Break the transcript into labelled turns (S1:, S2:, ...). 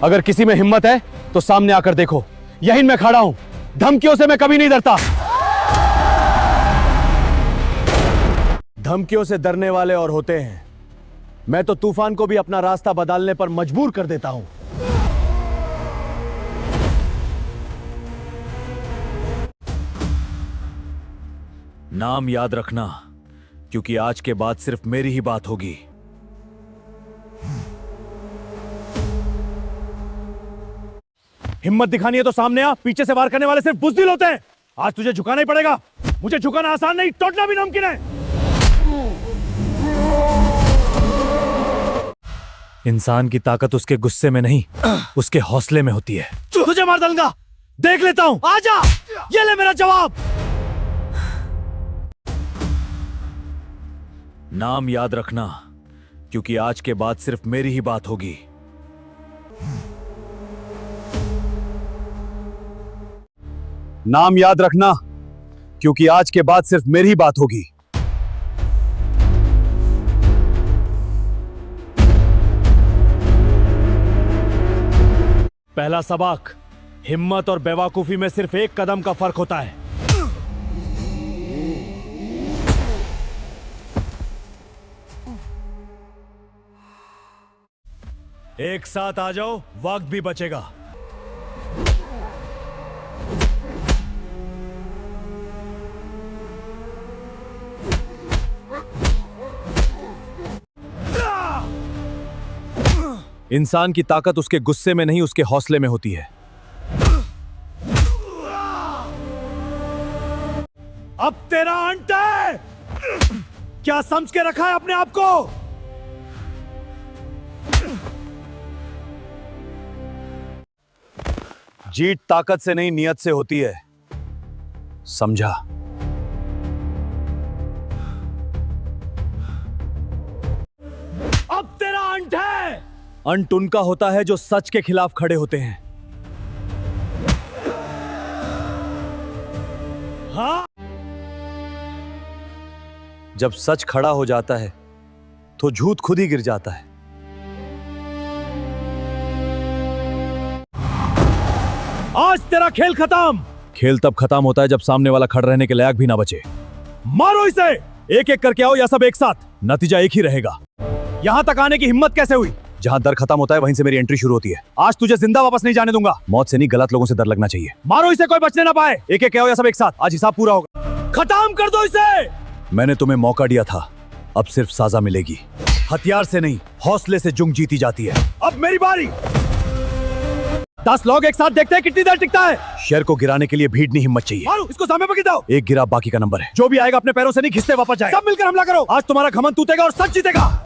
S1: अगर किसी में हिम्मत है तो सामने आकर देखो, यहीं मैं खड़ा हूं। धमकियों से मैं कभी नहीं डरता। धमकियों से डरने वाले और होते हैं। मैं तो तूफान को भी अपना रास्ता बदलने पर मजबूर कर देता हूं।
S2: नाम याद रखना, क्योंकि आज के बाद सिर्फ मेरी ही बात होगी।
S1: हिम्मत दिखानी है तो सामने आ। पीछे से वार करने वाले सिर्फ बुज़दिल होते हैं। आज तुझे झुकाना ही पड़ेगा। मुझे झुकाना आसान नहीं, टूटना भी नामुमकिन है।
S2: इंसान की ताकत उसके गुस्से में नहीं, उसके हौसले में होती है।
S1: तुझे मार डालूंगा, देख लेता हूं। आजा, ये ले मेरा जवाब।
S2: नाम याद रखना, क्योंकि आज के बाद सिर्फ मेरी ही बात होगी।
S1: नाम याद रखना, क्योंकि आज के बाद सिर्फ मेरी ही बात होगी। पहला सबक, हिम्मत और बेवकूफी में सिर्फ एक कदम का फर्क होता है। एक साथ आ जाओ, वक्त भी बचेगा। इंसान की ताकत उसके गुस्से में नहीं, उसके हौसले में होती है। अब तेरा अंत है। क्या समझ के रखा है अपने आप को? जीत ताकत से नहीं, नियत से होती है। समझा? अब तेरा अंत है। अंत उनका होता है जो सच के खिलाफ खड़े होते हैं। हाँ? जब सच खड़ा हो जाता है तो झूठ खुद ही गिर जाता है। आज तेरा खेल खत्म। खेल तब खत्म होता है जब सामने वाला खड़ा रहने के लायक भी ना बचे। मारो इसे। एक एक करके आओ या सब एक साथ, नतीजा एक ही रहेगा। यहां तक आने की हिम्मत कैसे हुई? जहां डर खत्म होता है वहीं से मेरी एंट्री शुरू होती है। आज तुझे जिंदा वापस नहीं जाने दूंगा। मौत से नहीं, गलत लोगों से डर लगना चाहिए। मारो इसे, कोई बचने ना पाए। एक एक आओ या सब एक साथ, आज हिसाब पूरा होगा। खत्म कर दो इसे। मैंने तुम्हें मौका दिया था, अब सिर्फ सजा मिलेगी। हथियार से नहीं, हौसले से जंग जीती जाती है। अब मेरी बारी। 10 लोग एक साथ, देखते हैं कितनी देर टिकता है। शेर को गिराने के लिए भीड़ नहीं, हिम्मत चाहिए। मारो इसको, सामने पकड़ दो। एक गिरा, बाकी का नंबर है। जो भी आएगा अपने पैरों से नहीं, घिसते वापस जाए। सब मिलकर हमला करो। आज तुम्हारा घमंड टूटेगा और सच जीतेगा।